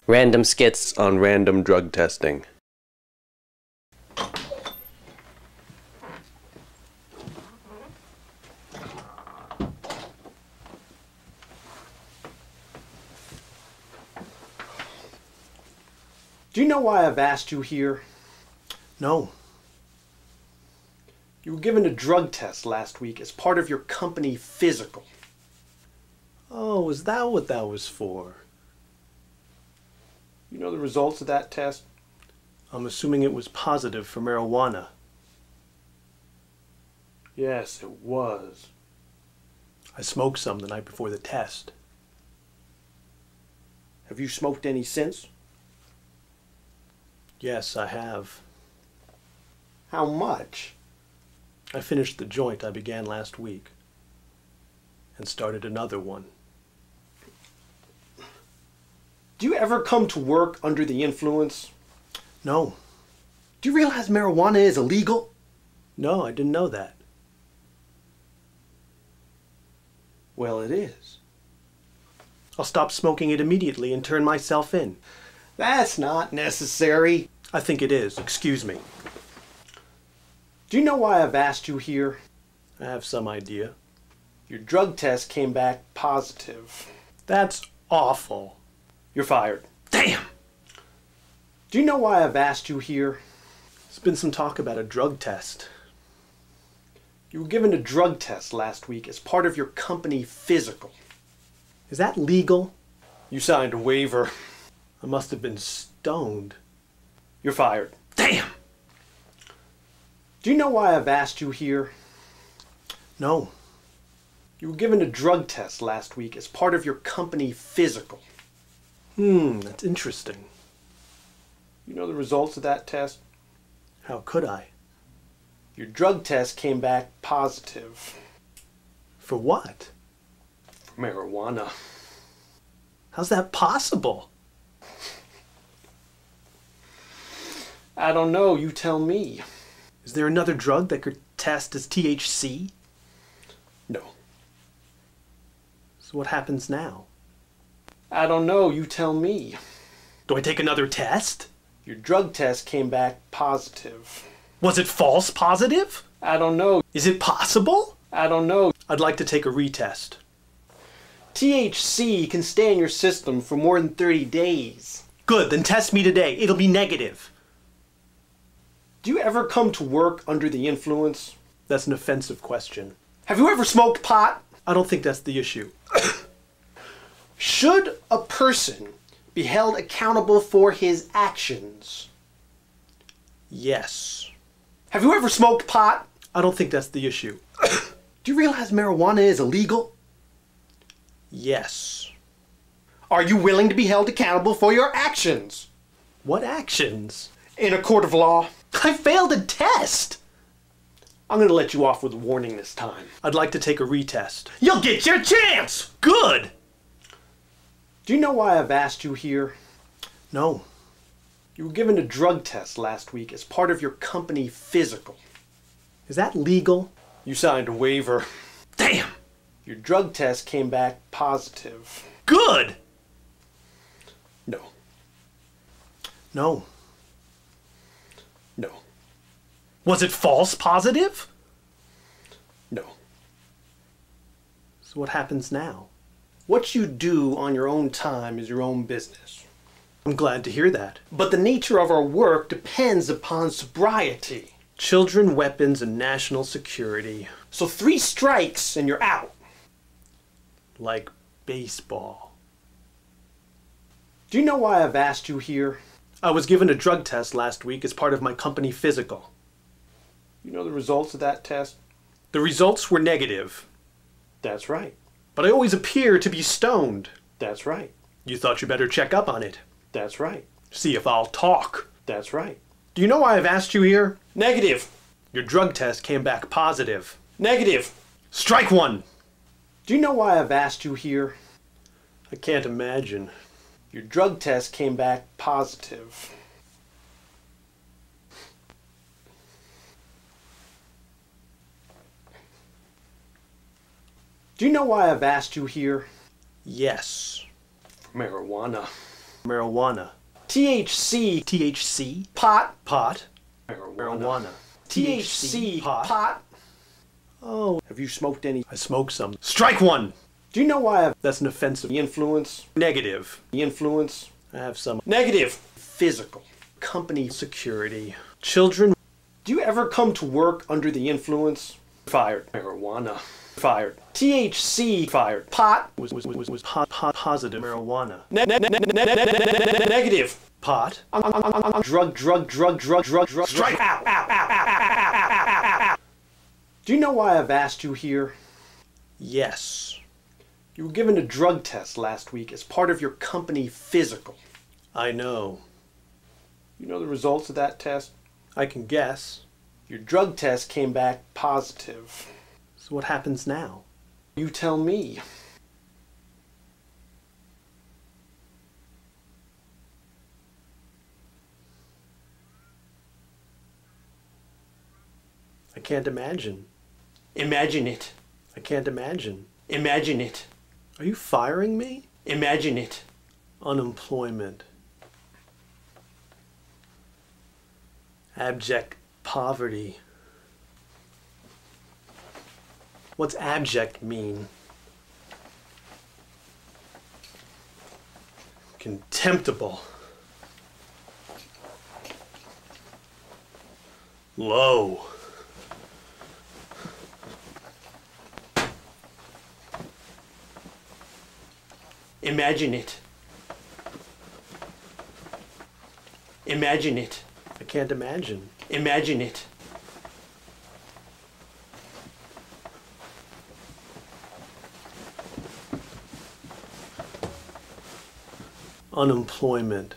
Random skits on random drug testing. Do you know why I've asked you here? No. You were given a drug test last week as part of your company physical. Oh, is that what that was for? You know the results of that test? I'm assuming it was positive for marijuana. Yes, it was. I smoked some the night before the test. Have you smoked any since? Yes, I have. How much? I finished the joint I began last week and started another one. Do you ever come to work under the influence? No. Do you realize marijuana is illegal? No, I didn't know that. Well, it is. I'll stop smoking it immediately and turn myself in. That's not necessary. I think it is. Excuse me. Do you know why I've asked you here? I have some idea. Your drug test came back positive. That's awful. You're fired. Damn! Do you know why I've asked you here? There's been some talk about a drug test. You were given a drug test last week as part of your company physical. Is that legal? You signed a waiver. I must have been stoned. You're fired. Damn! Do you know why I've asked you here? No. You were given a drug test last week as part of your company physical. That's interesting. You know the results of that test? How could I? Your drug test came back positive. For what? For marijuana. How's that possible? I don't know, you tell me. Is there another drug that could test as THC? No. So what happens now? I don't know, you tell me. Do I take another test? Your drug test came back positive. Was it false positive? I don't know. Is it possible? I don't know. I'd like to take a retest. THC can stay in your system for more than 30 days. Good, then test me today. It'll be negative. Do you ever come to work under the influence? That's an offensive question. Have you ever smoked pot? I don't think that's the issue. Should a person be held accountable for his actions? Yes. Have you ever smoked pot? I don't think that's the issue. Do you realize marijuana is illegal? Yes. Are you willing to be held accountable for your actions? What actions? In a court of law? I failed a test! I'm going to let you off with a warning this time. I'd like to take a retest. You'll get your chance! Good! Do you know why I've asked you here? No. You were given a drug test last week as part of your company physical. Is that legal? You signed a waiver. Damn! Your drug test came back positive. Good! No. No. No. Was it false positive? No. So what happens now? What you do on your own time is your own business. I'm glad to hear that. But the nature of our work depends upon sobriety. Children, weapons, and national security. So 3 strikes and you're out. Like baseball. Do you know why I've asked you here? I was given a drug test last week as part of my company physical. You know the results of that test? The results were negative. That's right. But I always appear to be stoned. That's right. You thought you better check up on it. That's right. See if I'll talk. That's right. Do you know why I've asked you here? Negative. Your drug test came back positive. Negative. Strike one! Do you know why I've asked you here? I can't imagine. Your drug test came back positive. Do you know why I've asked you here? Yes. For marijuana. Marijuana. THC. THC. Pot. Pot. Marijuana. THC. Pot. Oh, Have you smoked any? I smoke some. Strike one! Do you know why I have That's an offensive. the influence? Negative. The influence? I have some. Negative. Physical. Company. Security. Children. Do you ever come to work under the influence? Fired. Marijuana. Fired. THC. Fired. Pot. Was positive. Marijuana. Negative. Pot. Drug. Strike! Do you know why I've asked you here? Yes. You were given a drug test last week as part of your company physical. I know. You know the results of that test? I can guess. Your drug test came back positive. So what happens now? You tell me. I can't imagine. Imagine it. I can't imagine. Imagine it. Are you firing me? Imagine it. Unemployment. Abject poverty. What's abject mean? Contemptible. Low. Imagine it. Imagine it. I can't imagine. Imagine it. Unemployment.